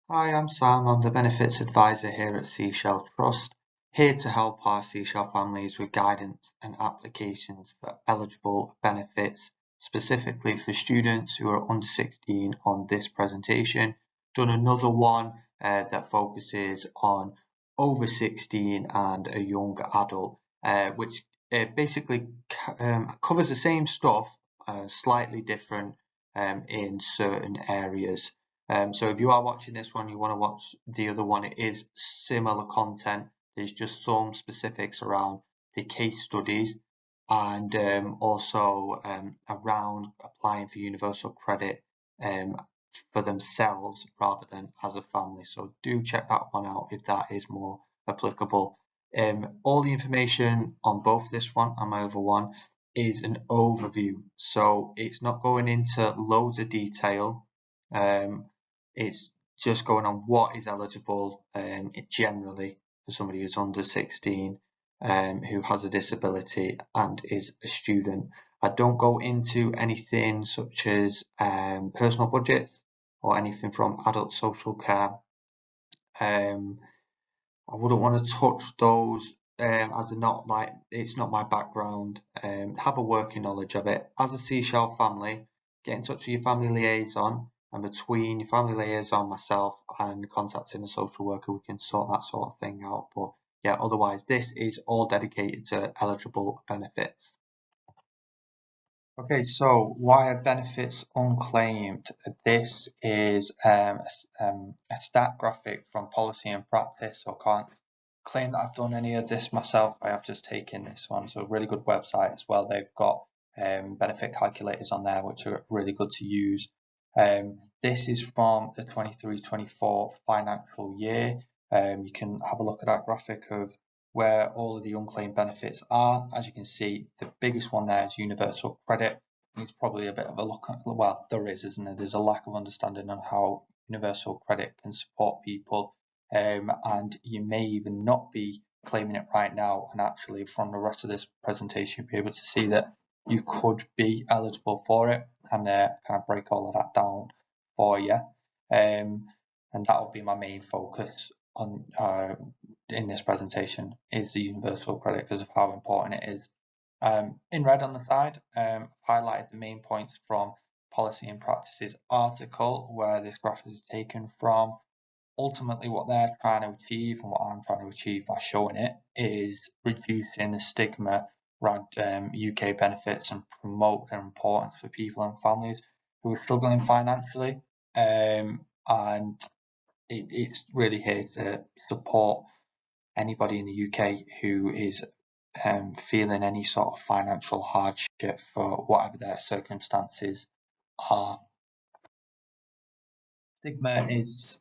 Hi, I'm Sam. I'm the Benefits Advisor here at Seashell Trust, here to help our Seashell families with guidance and applications for eligible benefits, specifically for students who are under 16 on this presentation. Done another one that focuses on over 16 and a young adult, which basically covers the same stuff, slightly different in certain areas. So if you are watching this one, you want to watch the other one, it is similar content. There's just some specifics around the case studies and also around applying for universal credit um, for themselves rather than as a family. So do check that one out if that is more applicable. All the information on both this one and my other one is an overview. So it's not going into loads of detail. It's just going on what is eligible generally for somebody who's under 16 who has a disability and is a student. I don't go into anything such as personal budgets or anything from adult social care. I wouldn't want to touch those as they're not like it's not my background. Have a working knowledge of it. As a Seashell family, get in touch with your family liaison, and between your family liaison, myself, and contacting a social worker, we can sort that sort of thing out. But yeah, otherwise, this is all dedicated to eligible benefits. Okay, so why are benefits unclaimed? This is a stat graphic from Policy and Practice, so I can't claim that I've done any of this myself. I have just taken this one, so a really good website as well. They've got benefit calculators on there, which are really good to use. This is from the 23-24 financial year. You can have a look at that graphic of where all of the unclaimed benefits are. As you can see, the biggest one there is universal credit. It's probably a bit of a look at, well, there is, isn't there? There's a lack of understanding on how universal credit can support people, and you may even not be claiming it right now. And actually, from the rest of this presentation, you'll be able to see that you could be eligible for it, and kind of break all of that down for you. And that will be my main focus on in this presentation, is the universal credit because of how important it is. In red on the side, I've highlighted the main points from Policy and Practices article where this graph is taken from. Ultimately, what they're trying to achieve and what I'm trying to achieve by showing it is reducing the stigma around UK benefits and promote their importance for people and families who are struggling financially. And it's really here to support anybody in the UK who is feeling any sort of financial hardship for whatever their circumstances are. Stigma is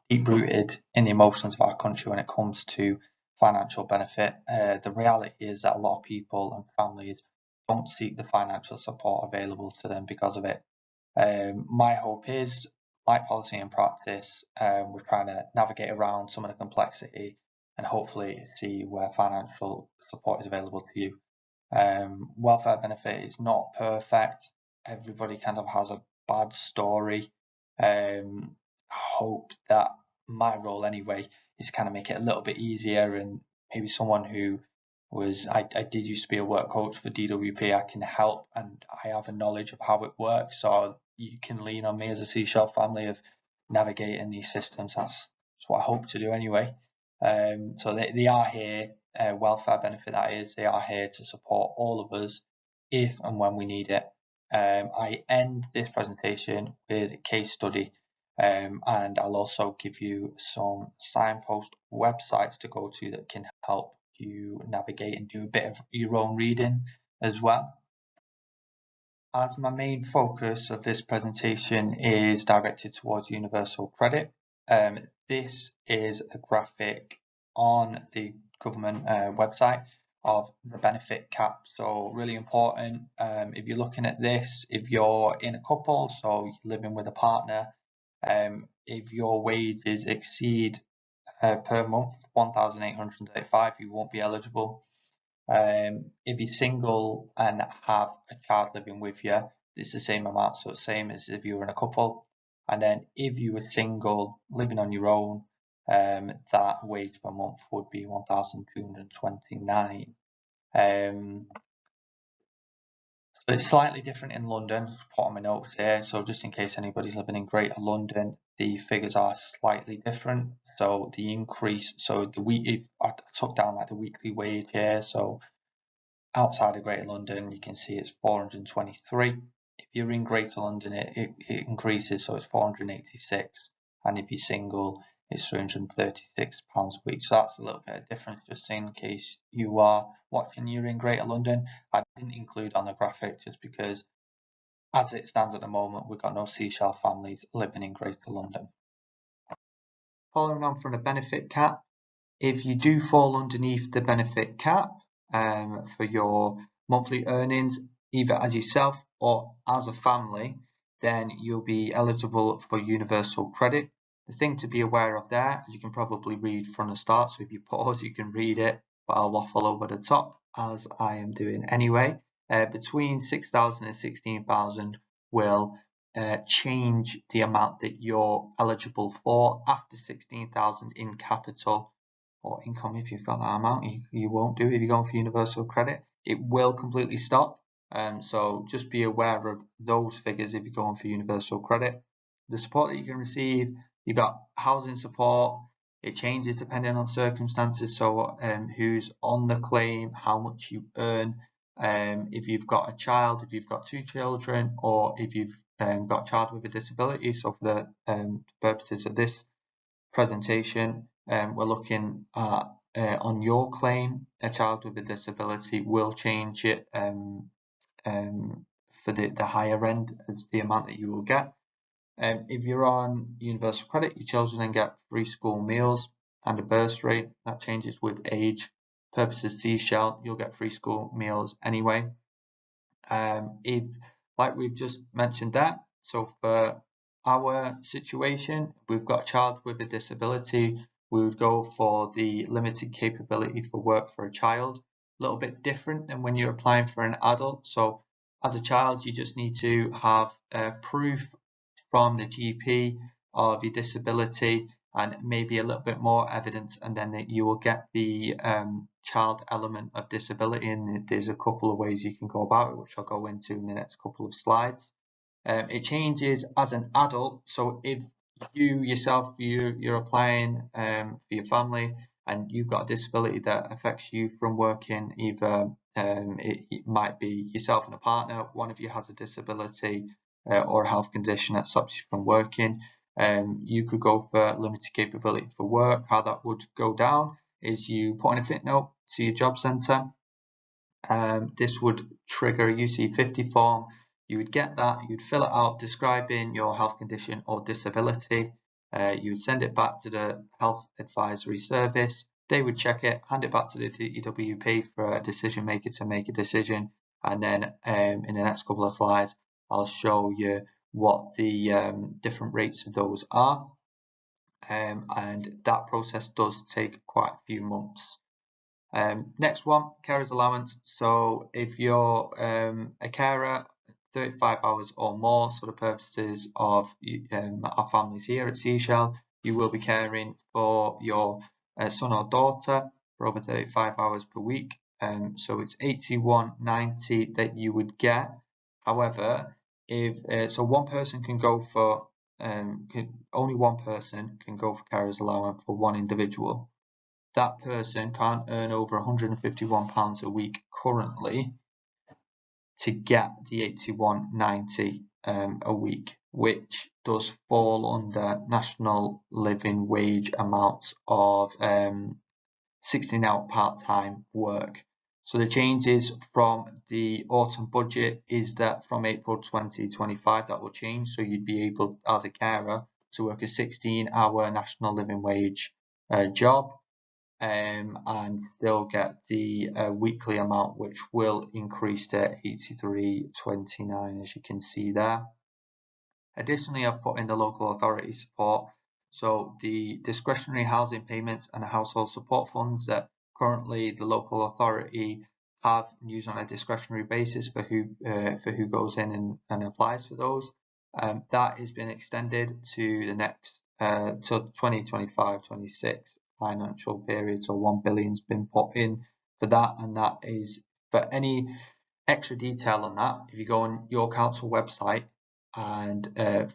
deep rooted in the emotions of our country when it comes to financial benefit. The reality is that a lot of people and families don't seek the financial support available to them because of it. My hope is, like Policy and Practice, we're trying to navigate around some of the complexity and hopefully see where financial support is available to you. Welfare benefit is not perfect. Everybody kind of has a bad story. Hope that my role anyway is to kind of make it a little bit easier, and maybe someone who I did used to be a work coach for DWP, I can help and I have a knowledge of how it works, so you can lean on me as a Seashell family of navigating these systems. That's what I hope to do anyway. So they are here, welfare benefit that is, they are here to support all of us if and when we need it. I end this presentation with a case study, and I'll also give you some Signpost websites to go to that can help you navigate and do a bit of your own reading as well. As my main focus of this presentation is directed towards universal credit, this is a graphic on the government website of the benefit cap. So really important, if you're looking at this, if you're in a couple, so you're living with a partner, if your wages exceed per month 1,835, you won't be eligible. If you're single and have a child living with you, it's the same amount, so it's the same as if you were in a couple. And then if you were single, living on your own, that wage per month would be 1,229. So it's slightly different in London. Put on my notes here, so just in case anybody's living in Greater London, the figures are slightly different. So the increase, so the week, if I took down like the weekly wage here, so outside of Greater London, you can see it's 423. If you're in Greater London, it increases, so it's 486. And if you're single, it's £336 a week. So that's a little bit of difference, just in case you are watching, you're in Greater London. I didn't include on the graphic just because, as it stands at the moment, we've got no Seashell families living in Greater London. Following on from the benefit cap, if you do fall underneath the benefit cap for your monthly earnings, either as yourself or as a family, then you'll be eligible for universal credit. The thing to be aware of there, as you can probably read from the start, so if you pause, you can read it, but I'll waffle over the top as I am doing anyway. Between 6,000 and 16,000 will change the amount that you're eligible for. After 16,000 in capital or income, if you've got that amount, you won't do. If you're going for universal credit, it will completely stop. So just be aware of those figures if you're going for universal credit. The support that you can receive, you've got housing support. It changes depending on circumstances. So who's on the claim, how much you earn, if you've got a child, if you've got two children, or if you've got a child with a disability. So for the purposes of this presentation, we're looking at on your claim, a child with a disability will change it for the higher end as the amount that you will get. If you're on universal credit, your children then get free school meals and a bursary. That changes with age. Purposes Seashell, you'll get free school meals anyway. If, like we've just mentioned there, so for our situation, we've got a child with a disability, we would go for the limited capability for work for a child. A little bit different than when you're applying for an adult. So as a child, you just need to have proof from the GP of your disability and maybe a little bit more evidence, and then you will get the child element of disability. And there's a couple of ways you can go about it, which I'll go into in the next couple of slides. It changes as an adult. So if you yourself, you're applying for your family and you've got a disability that affects you from working, either it might be yourself and a partner, one of you has a disability or a health condition that stops you from working, you could go for limited capability for work. How that would go down is you put in a fit note to your job centre. This would trigger a UC50 form. You would get that, you'd fill it out describing your health condition or disability. You would send it back to the Health Advisory Service. They would check it, hand it back to the DWP for a decision maker to make a decision. And then in the next couple of slides, I'll show you what the different rates of those are. And that process does take quite a few months. Next one, carer's allowance. So if you're a carer, 35 hours or more, so the purposes of our families here at Seashell, you will be caring for your son or daughter for over 35 hours per week. So it's 81.90 that you would get. However, if so, one person can go for only one person can go for carer's allowance for one individual. That person can't earn over £151 a week currently to get the 81.90 a week, which does fall under national living wage amounts of 16 hour part-time work. So the changes from the autumn budget is that from April 2025 that will change. So you'd be able, as a carer, to work a 16-hour national living wage job. And still get the weekly amount, which will increase to 83.29, as you can see there. Additionally, I've put in the local authority support, so the discretionary housing payments and household support funds that currently the local authority have and use on a discretionary basis for who goes in and applies for those. That has been extended to the next to 2025-26 financial period. So 1 billion's been put in for that, and that is for any extra detail on that. If you go on your council website and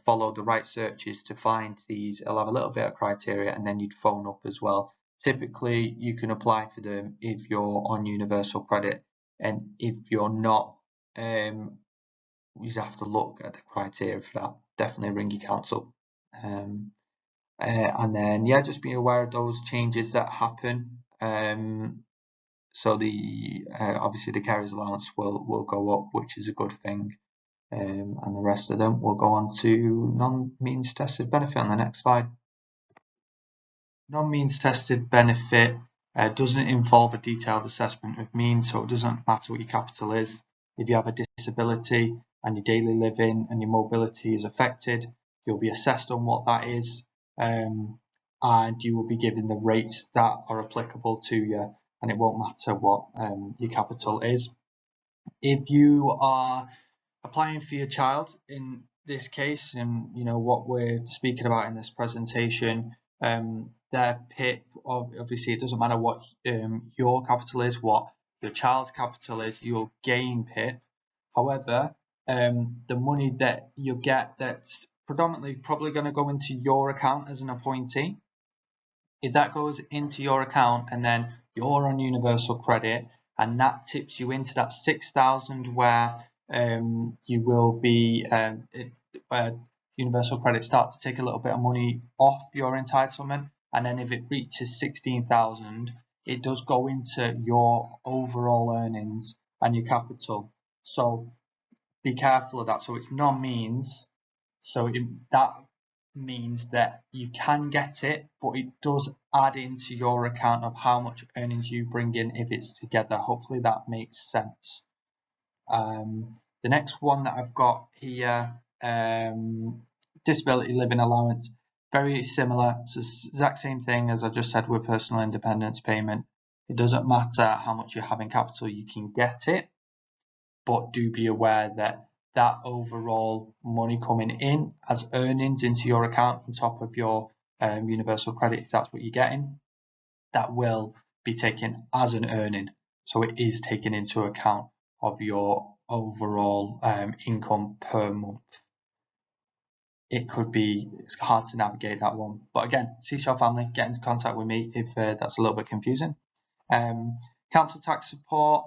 follow the right searches to find these, it'll have a little bit of criteria, and then you'd phone up as well. Typically, you can apply for them if you're on universal credit, and if you're not, you'd have to look at the criteria for that. Definitely ring your council. And then, yeah, just be aware of those changes that happen. So the obviously the carer's allowance will go up, which is a good thing. And the rest of them will go on to non-means tested benefit on the next slide. Non-means tested benefit doesn't involve a detailed assessment of means, so it doesn't matter what your capital is. If you have a disability and your daily living and your mobility is affected, you'll be assessed on what that is, and you will be given the rates that are applicable to you, and it won't matter what your capital is. If you are applying for your child in this case, and you know what we're speaking about in this presentation, their PIP, obviously it doesn't matter what your capital is, what your child's capital is, you'll gain PIP. However, the money that you get, that's predominantly probably going to go into your account as an appointee. If that goes into your account and then you're on universal credit, and that tips you into that 6,000 where you will be universal credit starts to take a little bit of money off your entitlement, and then if it reaches 16,000, it does go into your overall earnings and your capital. So be careful of that. So it's non-means, so that means that you can get it, but it does add into your account of how much earnings you bring in if it's together. Hopefully that makes sense. The next one that I've got here, disability living allowance, very similar. It's the exact same thing as I just said with personal independence payment. It doesn't matter how much you have in capital, you can get it, but do be aware that that overall money coming in as earnings into your account on top of your universal credit, if that's what you're getting, that will be taken as an earning. So it is taken into account of your overall income per month. It could be, it's hard to navigate that one. But again, Seashell family, get into contact with me if that's a little bit confusing. Council tax support,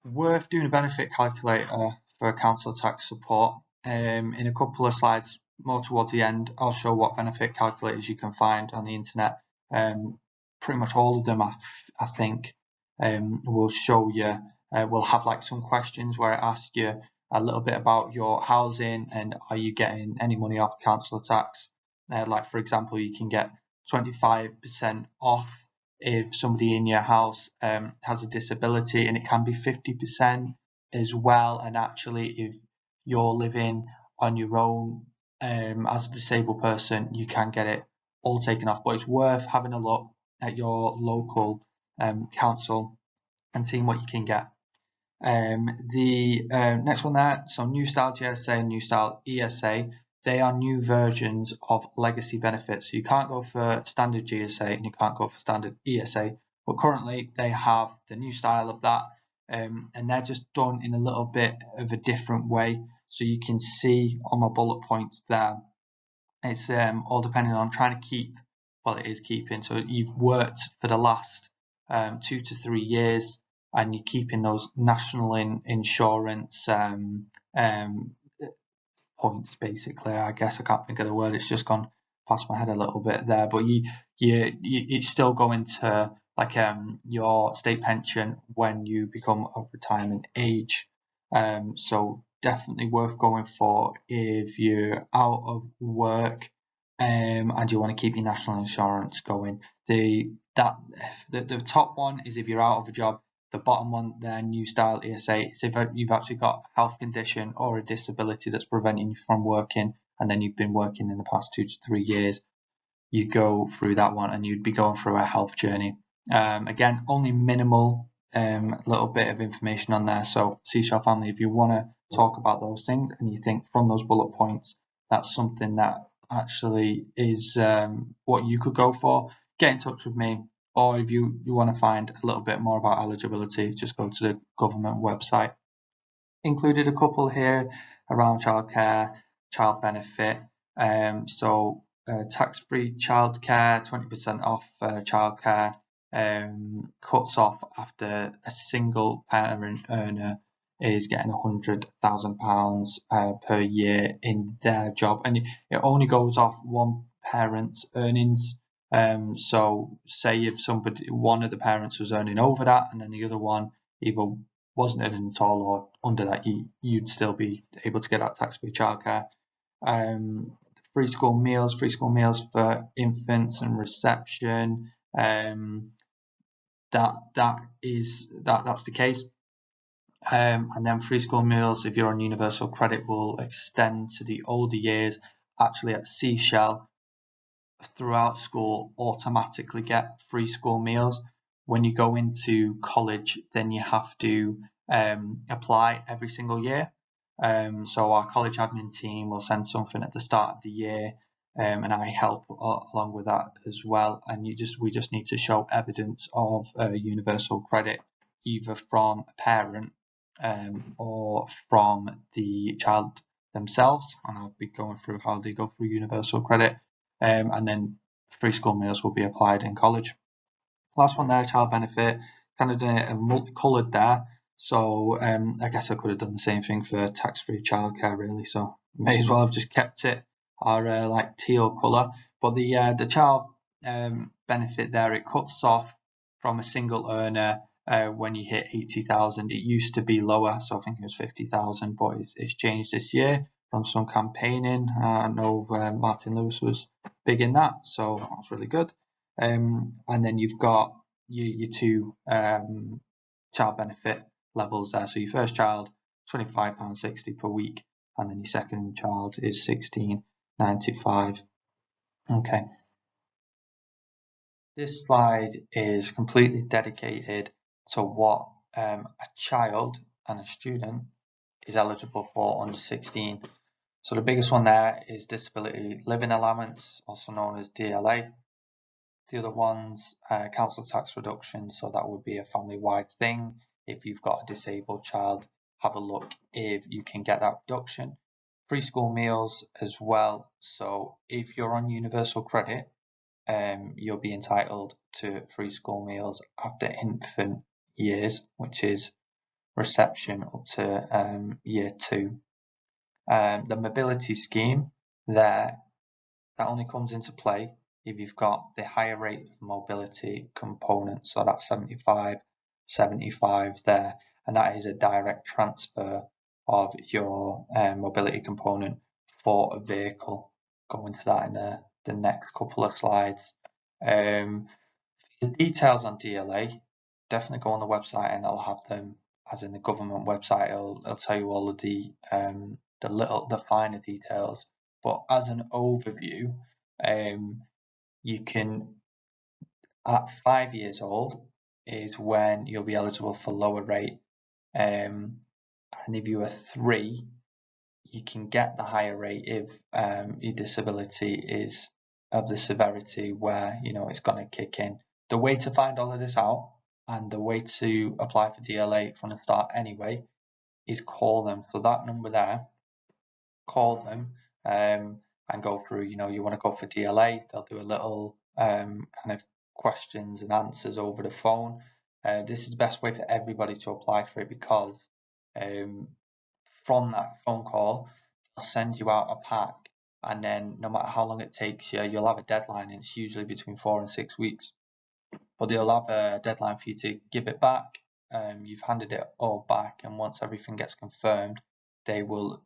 worth doing a benefit calculator for council tax support. In a couple of slides more towards the end, I'll show what benefit calculators you can find on the internet. Pretty much all of them, I think, will show you, will have like some questions where it asks you a little bit about your housing and are you getting any money off council tax. Like for example, you can get 25% off if somebody in your house has a disability, and it can be 50% as well. And actually, if you're living on your own as a disabled person, you can get it all taken off. But it's worth having a look at your local council and seeing what you can get. The next one there, so New Style GSA and New Style ESA, they are new versions of legacy benefits. So you can't go for standard GSA and you can't go for standard ESA, but currently they have the new style of that, and they're just done in a little bit of a different way. So you can see on my bullet points there, it's all depending on trying to keep, well, it is keeping. So you've worked for the last 2 to 3 years, and you're keeping those national insurance points, basically. I guess I can't think of the word. It's just gone past my head a little bit there. But it's still going to like your state pension when you become of retirement age. So definitely worth going for if you're out of work and you want to keep your national insurance going. The top one is if you're out of a job. The bottom one there, New Style ESA, is if you've actually got a health condition or a disability that's preventing you from working, and then you've been working in the past 2 to 3 years, you go through that one and you'd be going through a health journey. Again, only minimal little bit of information on there. So Seashell family, if you want to talk about those things and you think from those bullet points that's something that actually is what you could go for, get in touch with me. Or if you want to find a little bit more about eligibility, just go to the government website. Included a couple here around childcare, child benefit. So tax-free childcare, 20% off childcare, cuts off after a single parent earner is getting £100,000 per year in their job, and it only goes off one parent's earnings. So say if one of the parents was earning over that, and then the other one either wasn't earning at all or under that, you'd still be able to get that tax-free childcare. Free school meals for infants and reception. That's the case. And then free school meals, if you're on universal credit, will extend to the older years. Actually, at Seashell, throughout school, automatically get free school meals. When you go into college, then you have to apply every single year. So our college admin team will send something at the start of the year, and I help along with that as well. And we just need to show evidence of universal credit, either from a parent or from the child themselves. And I'll be going through how they go through universal credit, and then free school meals will be applied in college. Last one there, child benefit, kind of done it multicoloured there. So I guess I could have done the same thing for tax-free childcare, really. So may as well have just kept it our like teal colour. But the child benefit there, it cuts off from a single earner when you hit 80,000. It used to be lower, so I think it was 50,000, but it's changed this year from some campaigning. I know Martin Lewis was big in that, so that's really good. And then you've got your two child benefit levels there. So your first child, £25.60 per week, and then your second child is £16.95. Okay. This slide is completely dedicated to what a child and a student is eligible for under 16. So the biggest one there is disability living allowance, also known as DLA. The other one's council tax reduction, so that would be a family-wide thing. If you've got a disabled child, have a look if you can get that reduction. Free school meals as well. So if you're on universal credit, you'll be entitled to free school meals after infant years, which is reception up to year 2. The mobility scheme there, that only comes into play if you've got the higher rate of mobility component, so that's 75 there, and that is a direct transfer of your mobility component for a vehicle. Go into that in the next couple of slides. The details on DLA, definitely go on the website and it'll have them, as in the government website. It'll tell you all of the finer details. But as an overview, you can, at 5 years old is when you'll be eligible for lower rate, and if you are 3, you can get the higher rate if your disability is of the severity where it's going to kick in. The way to find all of this out and the way to apply for DLA from the start anyway is call them. So that number there, call them and go through, you want to go for DLA, they'll do a little kind of questions and answers over the phone. This is the best way for everybody to apply for it, because from that phone call, they'll send you out a pack, and then no matter how long it takes you, you'll have a deadline. It's usually between 4 and 6 weeks, but they'll have a deadline for you to give it back. You've handed it all back, and once everything gets confirmed, they will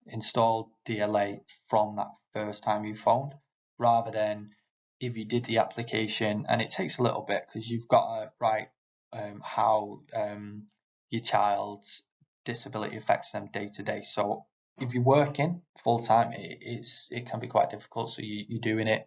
install DLA from that first time you phoned, rather than if you did the application, and it takes a little bit because you've got to write how your child's disability affects them day to day. So if you're working full time, it can be quite difficult. So you're doing it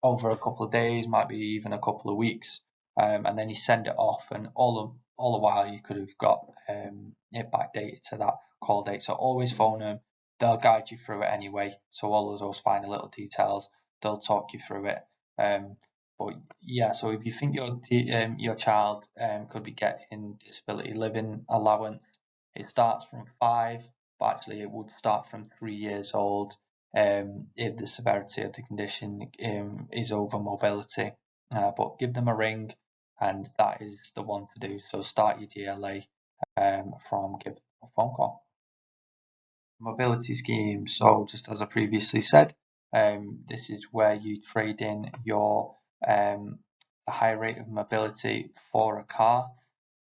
over a couple of days, might be even a couple of weeks, and then you send it off, and all the while you could have got it backdated to that call date. So always phone them, they'll guide you through it anyway. So all of those finer little details, they'll talk you through it. But yeah, so if you think your child could be getting disability living allowance, it starts from 5, but actually it would start from 3 years old if the severity of the condition is over mobility. But give them a ring, and that is the one to do. So start your DLA from giving a phone call. Mobility scheme. So just as I previously said, this is where you trade in your the high rate of mobility for a car.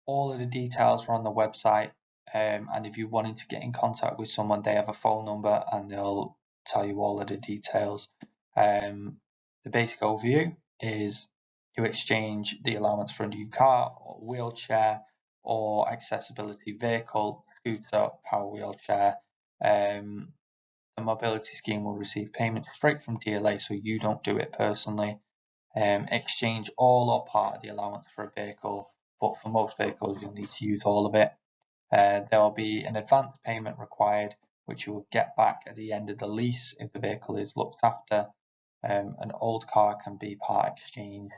All of the details are on the website, and if you're wanting to get in contact with someone, they have a phone number and they'll tell you all of the details. The basic overview is you exchange the allowance for a new car, or wheelchair, or accessibility vehicle, scooter, power wheelchair. The mobility scheme will receive payment straight from DLA, so you don't do it personally. Exchange all or part of the allowance for a vehicle, but for most vehicles you'll need to use all of it. There will be an advance payment required, which you will get back at the end of the lease if the vehicle is looked after. An old car can be part exchanged.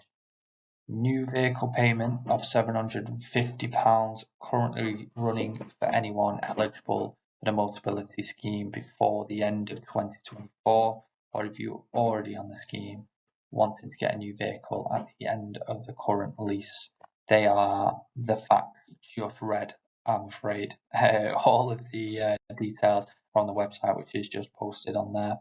New vehicle payment of £750 currently running for anyone eligible for the Motability scheme before the end of 2024, or if you're already on the scheme wanting to get a new vehicle at the end of the current lease. They are the facts just read, I'm afraid. All of the details are on the website, which is just posted on there.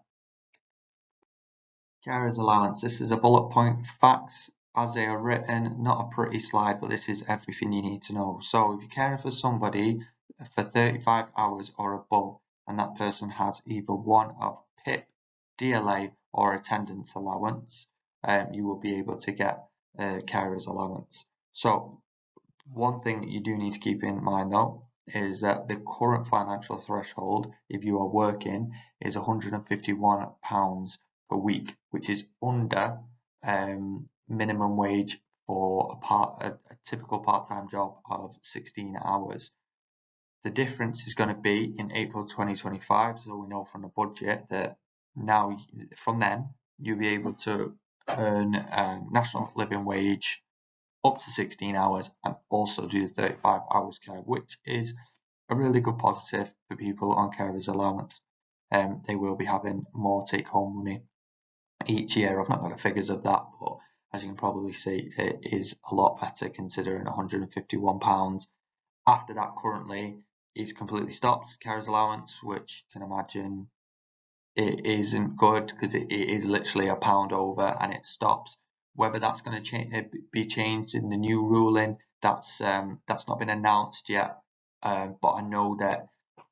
Carer's allowance. This is a bullet point facts as they are written, not a pretty slide, but this is everything you need to know. So if you're caring for somebody for 35 hours or above, and that person has either one of PIP, DLA, or attendance allowance, you will be able to get carer's allowance. So one thing that you do need to keep in mind though is that the current financial threshold, if you are working, is £151 per week, which is under minimum wage for a typical part-time job of 16 hours. The difference is going to be in April 2025, so we know from the budget that now from then you'll be able to earn national living wage up to 16 hours and also do 35 hours care, which is a really good positive for people on carers allowance. They will be having more take-home money each year. I've not got the figures of that, but as you can probably see, it is a lot better considering £151. After that, currently, is completely stopped, carers allowance, which you can imagine it isn't good because it is literally a pound over and it stops. Whether that's going to be changed in the new ruling, that's not been announced yet, but I know that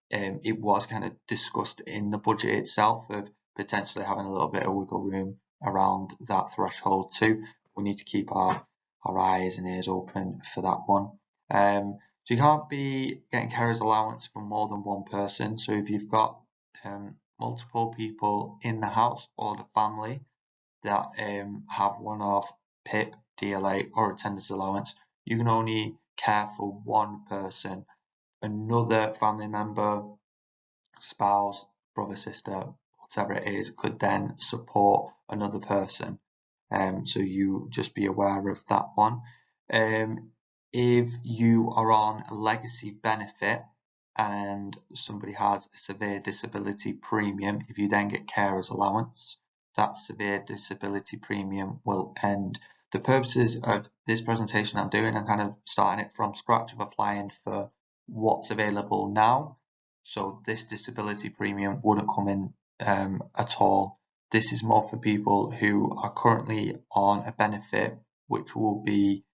it was kind of discussed in the budget itself of potentially having a little bit of wiggle room around that threshold too. We need to keep our eyes and ears open for that one. So you can't be getting carers allowance for more than one person. So if you've got multiple people in the house or the family that have one of PIP, DLA, or attendance allowance, you can only care for one person. Another family member, spouse, brother, sister, whatever it is, could then support another person. So you just be aware of that one. If you are on a legacy benefit and somebody has a severe disability premium, if you then get carers allowance, that severe disability premium will end. The purposes of this presentation I'm doing, I'm kind of starting it from scratch of applying for what's available now. So this disability premium wouldn't come in at all. This is more for people who are currently on a benefit which will be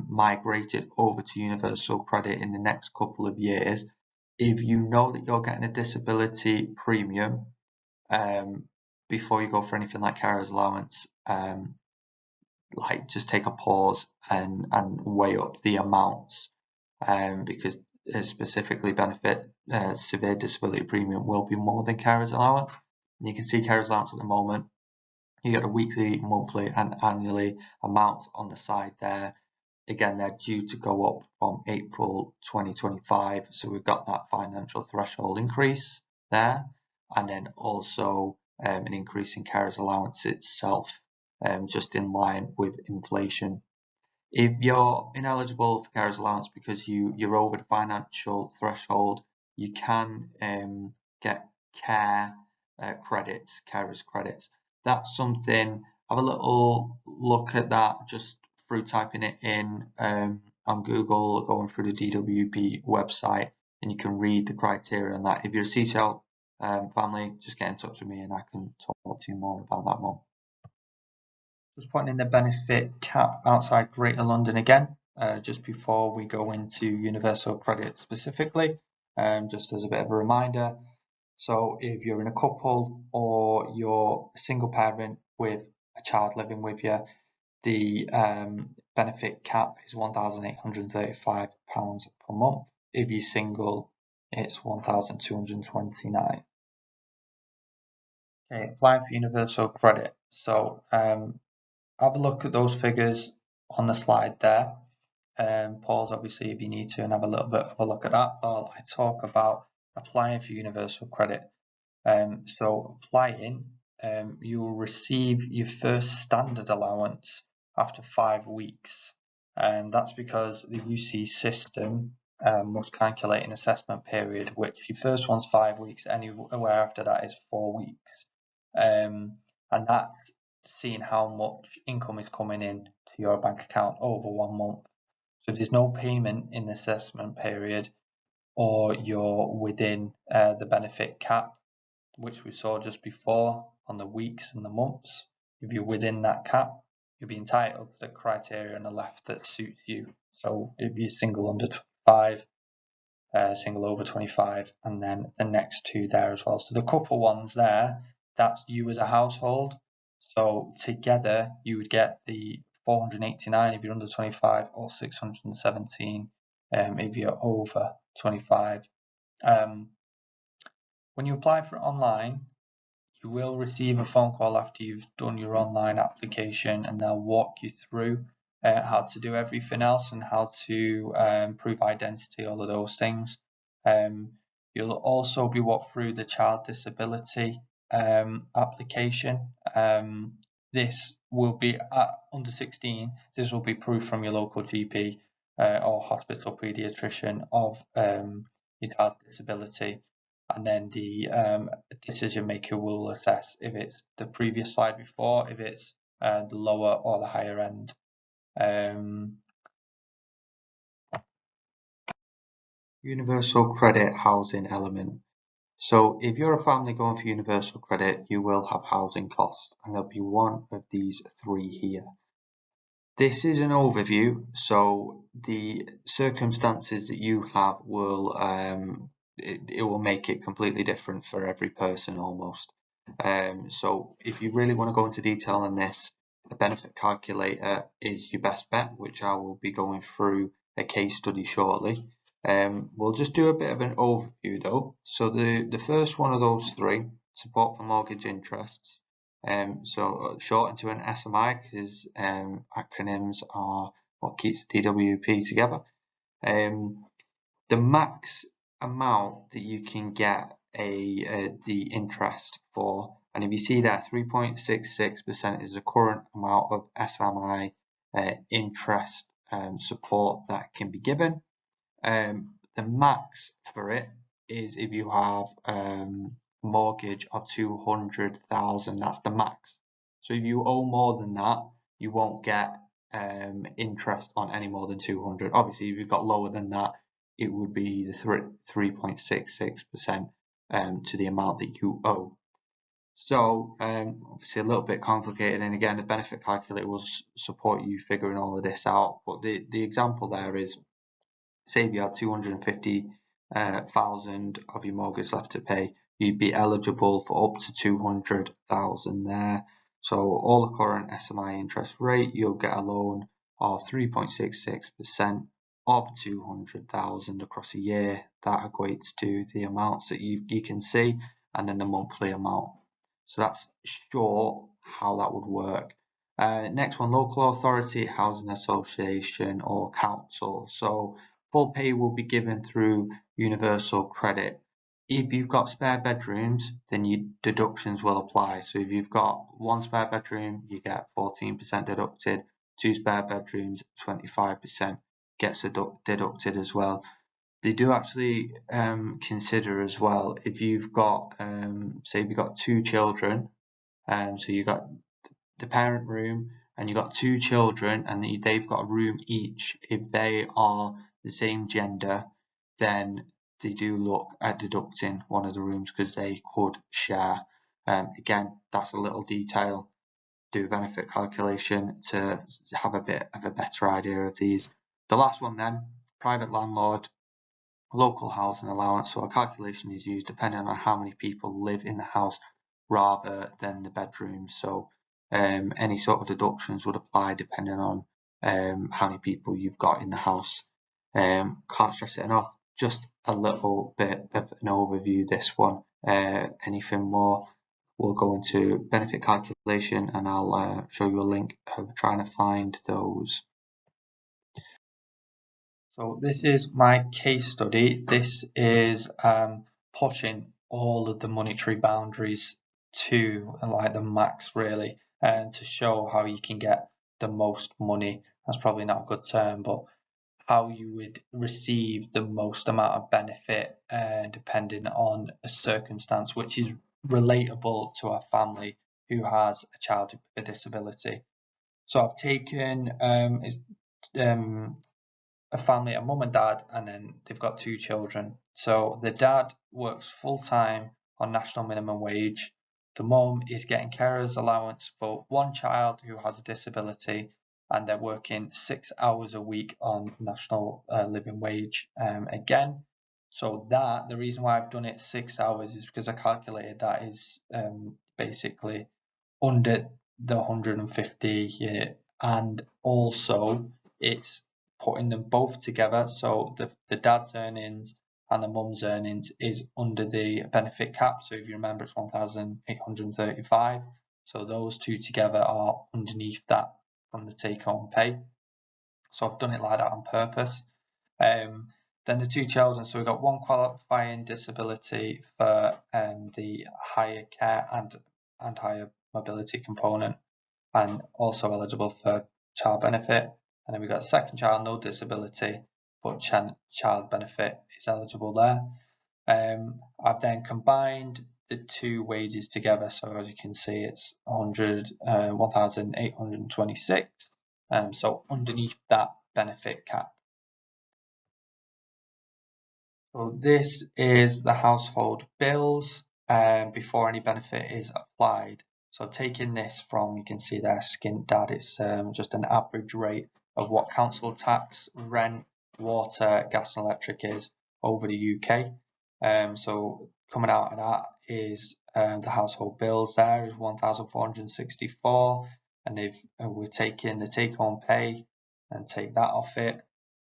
migrated over to universal credit in the next couple of years. If you know that you're getting a disability premium, before you go for anything like carers allowance, like just take a pause and weigh up the amounts, because specifically benefit severe disability premium will be more than carers allowance. And you can see carers allowance at the moment, you get a weekly, monthly and annually amounts on the side there. Again, they're due to go up from April 2025, so we've got that financial threshold increase there. and then also an increase in carers allowance itself, just in line with inflation. If you're ineligible for carers allowance because you're over the financial threshold, you can get care credits, carers credits. That's something. Have a little look at that just through typing it in on Google or going through the DWP website, and you can read the criteria on that. If you're a Seashell family, just get in touch with me and I can talk to you more about that one. Just putting in the benefit cap outside Greater London again, just before we go into universal credit specifically, just as a bit of a reminder. So if you're in a couple or you're a single parent with a child living with you, the benefit cap is £1,835 per month. If you're single, it's £1,229. Okay, applying for universal credit. So have a look at those figures on the slide there. Pause obviously if you need to and have a little bit of a look at that while I talk about applying for universal credit. So applying, you will receive your first standard allowance after 5 weeks, and that's because the UC system must calculate an assessment period, which your first one's 5 weeks, anywhere after that is 4 weeks, and that's seeing how much income is coming in to your bank account over 1 month. So if there's no payment in the assessment period, or you're within the benefit cap, which we saw just before on the weeks and the months, if you're within that cap, you'll be entitled to the criteria on the left that suits you. So if you're single under 5, single over 25, and then the next two there as well. So the couple ones there, that's you as a household. So together you would get the 489 if you're under 25, or 617 if you're over 25. When you apply for it online, you will receive a phone call after you've done your online application, and they'll walk you through how to do everything else and how to prove identity, all of those things. You'll also be walked through the child disability application. This will be under 16. This will be proof from your local GP or hospital paediatrician of your child's disability. And then the decision maker will assess if it's the previous slide before, if it's the lower or the higher end. Universal credit housing element. So if you're a family going for universal credit, you will have housing costs, and there'll be one of these three here. This is an overview, so the circumstances that you have will it will make it completely different for every person almost. So if you really want to go into detail on this, a benefit calculator is your best bet, which I will be going through a case study shortly. We'll just do a bit of an overview though. So the first one of those three, support for mortgage interests. So shortened to an SMI because acronyms are what keeps the DWP together. The max amount that you can get the interest for, and if you see that 3.66% is the current amount of SMI interest support that can be given. The max for it is if you have mortgage of 200,000, that's the max. So if you owe more than that, you won't get interest on any more than 200. Obviously, if you've got lower than that, it would be the 3.66% to the amount that you owe. So obviously a little bit complicated, and again the benefit calculator will support you figuring all of this out. But the example there is, say if you had 250,000 of your mortgage left to pay, you'd be eligible for up to 200,000 there. So all the current SMI interest rate, you'll get a loan of 3.66% of 200,000 across a year. That equates to the amounts that you can see, and then the monthly amount. So that's short how that would work. Next one, local authority, housing association or council. So full pay will be given through universal credit. if you've got spare bedrooms, then your deductions will apply. So if you've got one spare bedroom, you get 14% deducted. Two spare bedrooms, 25% gets deducted as well. They do actually consider as well if you've got, say, you've got two children, so you've got the parent room and you've got two children and they've got a room each. If they are the same gender, then they do look at deducting one of the rooms because they could share. Again, that's a little detail. Do a benefit calculation to have a bit of a better idea of these. The last one then, private landlord, local housing allowance. So a calculation is used depending on how many people live in the house rather than the bedrooms. So any sort of deductions would apply depending on how many people you've got in the house. Can't stress it enough, just a little bit of an overview, this one. Anything more, we'll go into benefit calculation and I'll show you a link of trying to find those. So this is my case study. This is pushing all of the monetary boundaries to like the max really, and to show how you can get the most money. That's probably not a good term, but how you would receive the most amount of benefit depending on a circumstance which is relatable to a family who has a child with a disability. So I've taken a family, a mum and dad, and then they've got two children. So the dad works full time on national minimum wage. The mum is getting carer's allowance for one child who has a disability, and they're working 6 hours a week on national living wage again. So that the reason why I've done it 6 hours is because I calculated that is basically under the 150, and also it's putting them both together. So the dad's earnings and the mum's earnings is under the benefit cap. So if you remember, it's 1,835. So those two together are underneath that from the take-home pay. So I've done it like that on purpose. Then the two children, so we've got one qualifying disability for the higher care and higher mobility component, and also eligible for child benefit. And then we've got a second child, no disability, but child benefit is eligible there. I've then combined the two wages together. So as you can see, it's 1,826. So underneath that benefit cap. So this is the household bills before any benefit is applied. So taking this from, you can see there, skint dad, it's just an average rate of what council tax, rent, water, gas and electric is over the UK. So coming out of that is the household bills there is 1,464, and if we're taking the take-home pay and take that off it,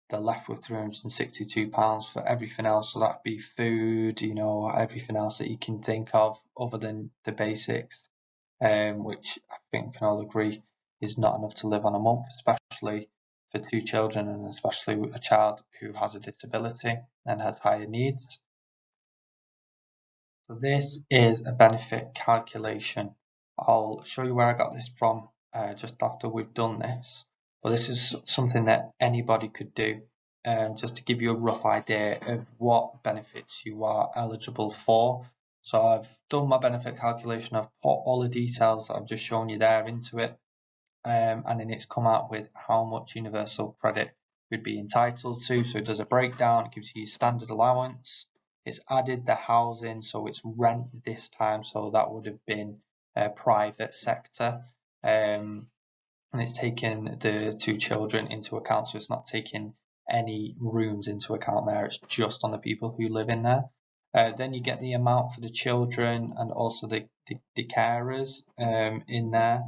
they're left with £362 for everything else. So that'd be food, everything else that you can think of other than the basics, which I think can all agree is not enough to live on a month, especially for two children and especially with a child who has a disability and has higher needs. So this is a benefit calculation. I'll show you where I got this from just after we've done this. But this is something that anybody could do, just to give you a rough idea of what benefits you are eligible for. So I've done my benefit calculation, I've put all the details that I've just shown you there into it, and then it's come out with how much universal credit you'd be entitled to. So it does a breakdown, it gives you standard allowance, it's added the housing, so it's rent this time, so that would have been private sector, and it's taken the two children into account, so it's not taking any rooms into account there, it's just on the people who live in there. Then you get the amount for the children and also the carers in there.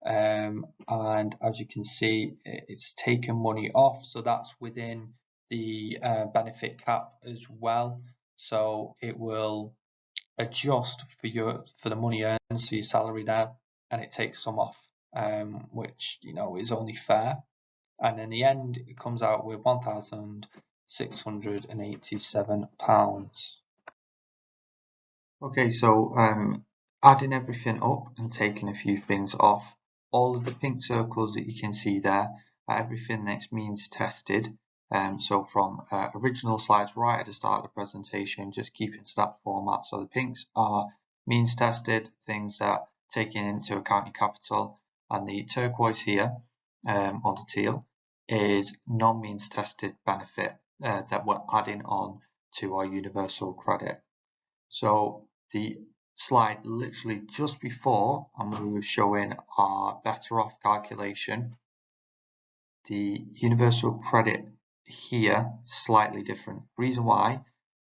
And as you can see, it's taken money off, so that's within the benefit cap as well. So it will adjust for the money earned, so your salary there, and it takes some off, which is only fair. And in the end, it comes out with £1,687. Okay, so adding everything up and taking a few things off. All of the pink circles that you can see there are everything that's means tested. So from original slides right at the start of the presentation, just keeping to that format. So the pinks are means tested, things that taking into account your capital, and the turquoise here, or the teal, is non-means tested benefit that we're adding on to our universal credit. So the slide literally just before, and we were showing our better off calculation, the universal credit here slightly different. Reason why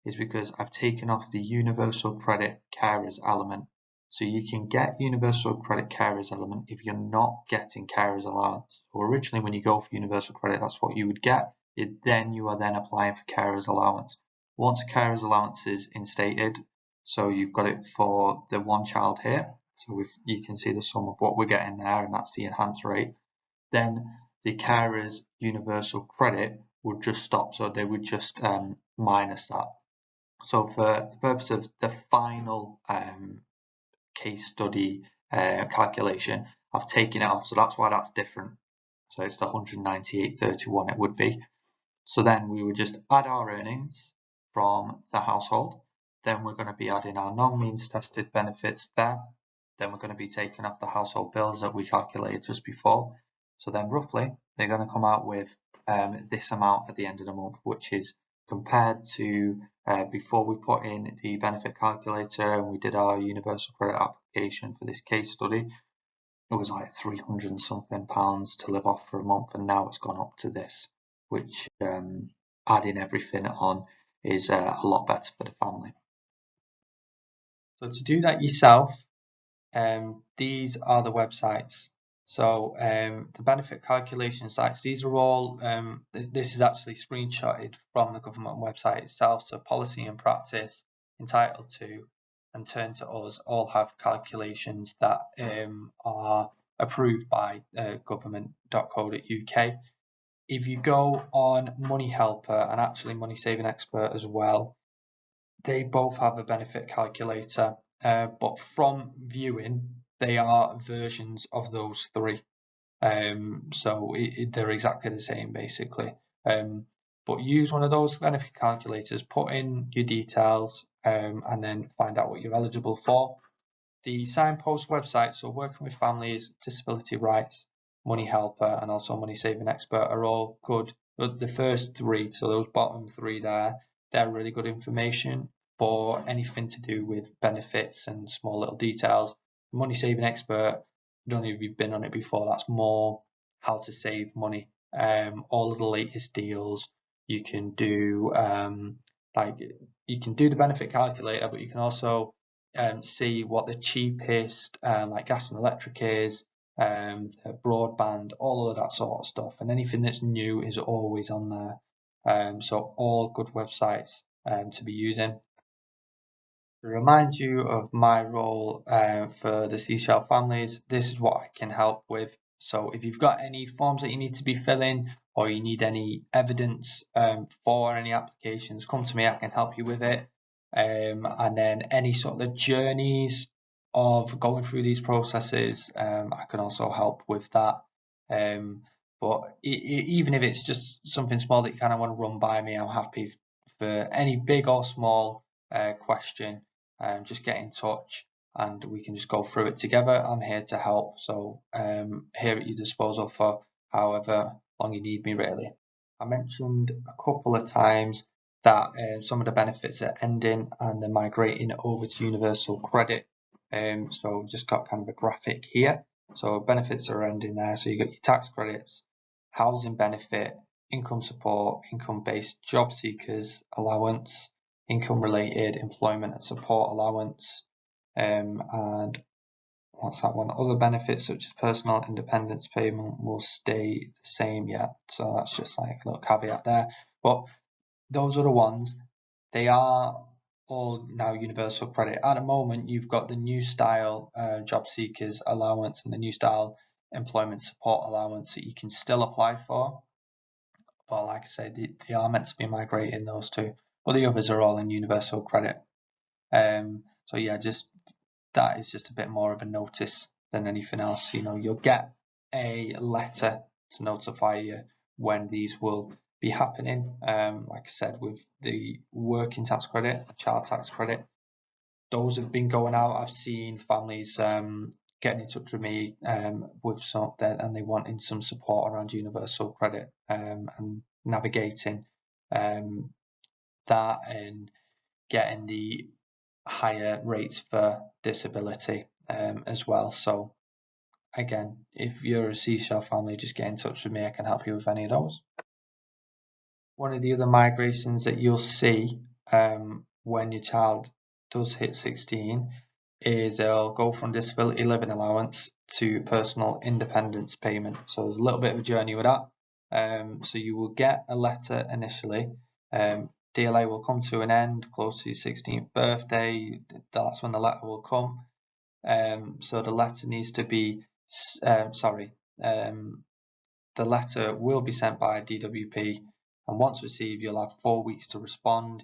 is because I've taken off the universal credit carers element. So you can get universal credit carers element if you're not getting carers allowance. So originally when you go for universal credit, that's what you would get. Then you are then applying for carers allowance. Once a carers allowance is instated, so you've got it for the one child here. So if you can see the sum of what we're getting there, and that's the enhanced rate. Then the carers universal credit would just stop, so they would just minus that. So for the purpose of the final case study calculation, I've taken it off, so that's why that's different. So it's the 198.31 it would be. So then we would just add our earnings from the household. Then we're going to be adding our non-means tested benefits there. Then we're going to be taking off the household bills that we calculated just before. So then roughly they're going to come out with this amount at the end of the month, which is compared to before we put in the benefit calculator and we did our universal credit application for this case study, it was like 300 and something pounds to live off for a month, and now it's gone up to this, which adding everything on is a lot better for the family. So to do that yourself, these are the websites. So the benefit calculation sites, these are all, this is actually screenshotted from the government website itself. So policy and practice, entitled to, and turn to us all have calculations that are approved by government.co.uk. If you go on Money Helper and actually Money Saving Expert as well, they both have a benefit calculator, but from viewing, they are versions of those three. So they're exactly the same basically. But use one of those benefit calculators, put in your details, and then find out what you're eligible for. The Signpost website, so working with families, disability rights, Money Helper, and also Money Saving Expert are all good. But the first three, so those bottom three there, they're really good information for anything to do with benefits and small little details. Money Saving Expert, I don't know if you've been on it before, that's more how to save money. All of the latest deals. You can do like you can do the benefit calculator, but you can also see what the cheapest like gas and electric is, the broadband, all of that sort of stuff, and anything that's new is always on there. So all good websites to be using. To remind you of my role for the Seashell families, this is what I can help with. So if you've got any forms that you need to be filling or you need any evidence for any applications, come to me, I can help you with it. And then any sort of journeys of going through these processes, I can also help with that. But even if it's just something small that you kind of want to run by me, I'm happy for any big or small question. Just get in touch and we can just go through it together. I'm here to help, so here at your disposal for however long you need me, really. I mentioned a couple of times that some of the benefits are ending and they're migrating over to universal credit. So I've just got kind of a graphic here. So benefits are ending there. So you got your tax credits, housing benefit, income support, income-based job seekers allowance, income-related employment and support allowance, and what's that one? Other benefits such as personal independence payment will stay the same, yeah. So that's just like a little caveat there. But those are the ones. They are all now universal credit. At the moment, you've got the new style job seekers allowance and the new style employment support allowance that you can still apply for. But like I said, they are meant to be migrating those two. But the others are all in universal credit. So yeah, just that is just a bit more of a notice than anything else. You'll get a letter to notify you when these will be happening. Like I said, with the working tax credit, child tax credit, those have been going out. I've seen families getting in touch with me with some and they wanting some support around universal credit and navigating that and getting the higher rates for disability as well. So again, if you're a Seashell family, just get in touch with me. I can help you with any of those. One of the other migrations that you'll see when your child does hit 16 is they'll go from disability living allowance to personal independence payment. So there's a little bit of a journey with that. So you will get a letter initially. DLA will come to an end close to your 16th birthday. That's when the letter will come. So the letter needs to be, the letter will be sent by DWP, and once received, you'll have 4 weeks to respond.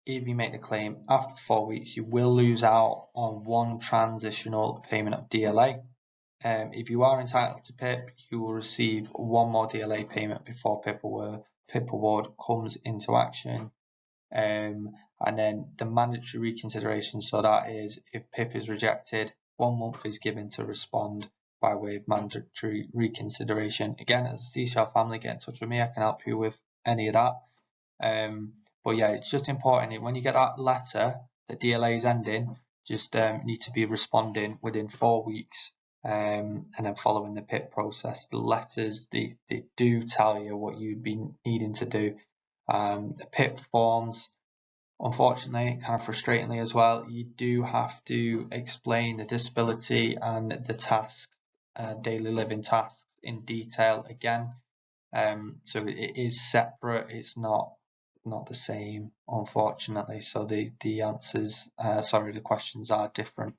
If you make the claim after 4 weeks, you will lose out on one transitional payment of DLA. If you are entitled to PIP, you will receive one more DLA payment before PIP award comes into action. And then the mandatory reconsideration, so that is if PIP is rejected, 1 month is given to respond by way of mandatory reconsideration. Again, as a Seashell family, get in touch with me. I can help you with any of that. But yeah, it's just important when you get that letter that DLA is ending, just need to be responding within 4 weeks and then following the PIP process. The letters, they do tell you what you'd be needing to do. The PIP forms, unfortunately, kind of frustratingly as well, you do have to explain the disability and the tasks, daily living tasks in detail again. So it is separate. It's not the same, unfortunately. So the answers, the questions are different.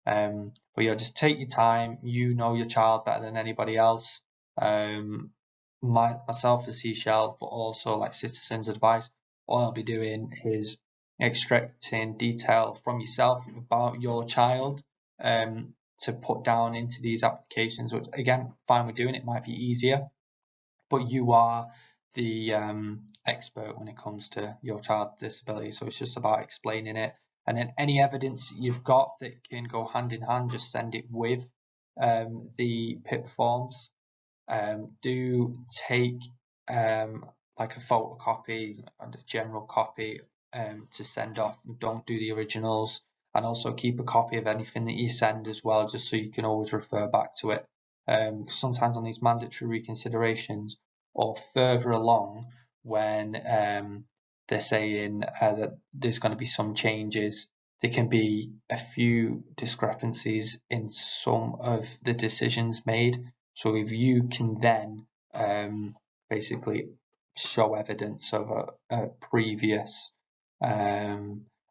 But yeah, just take your time. You know your child better than anybody else. Myself as Seashell, but also like Citizens Advice, all I'll be doing is extracting detail from yourself about your child to put down into these applications, which again, fine with doing it, might be easier, but you are the expert when it comes to your child's disability. So it's just about explaining it. And then any evidence you've got that can go hand in hand, just send it with the PIP forms. Do take like a photocopy and a general copy to send off. Don't do the originals. And also keep a copy of anything that you send as well, just so you can always refer back to it. Sometimes on these mandatory reconsiderations or further along, when they're saying that there's going to be some changes, there can be a few discrepancies in some of the decisions made. So if you can then basically show evidence of a previous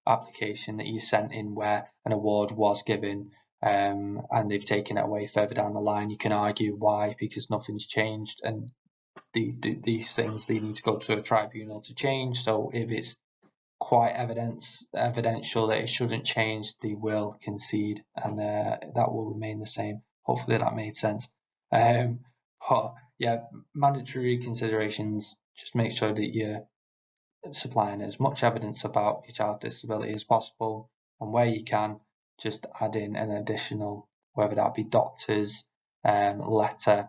application that you sent in where an award was given and they've taken it away further down the line, you can argue why, because nothing's changed, and these things, they need to go to a tribunal to change. So if it's quite evidential that it shouldn't change, they will concede, and that will remain the same. Hopefully that made sense. But yeah, mandatory considerations, just make sure that you're supplying as much evidence about your child's disability as possible, and where you can, just add in an additional, whether that be doctor's letter,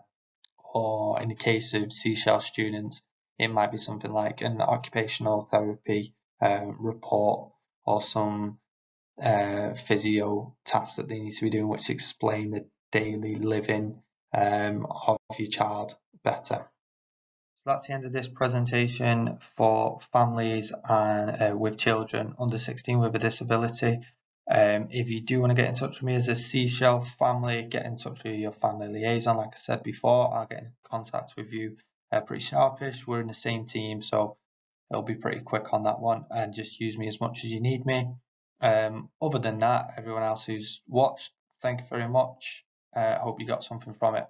or in the case of Seashell students, it might be something like an occupational therapy report, or some physio tasks that they need to be doing, which explain the daily living of your child better. So that's the end of this presentation for families and with children under 16 with a disability. If you do want to get in touch with me as a Seashell family, get in touch with your family liaison. Like I said before, I'll get in contact with you pretty sharpish. We're in the same team, so it'll be pretty quick on that one, and just use me as much as you need me. Other than that, everyone else who's watched, thank you very much. I hope you got something from it.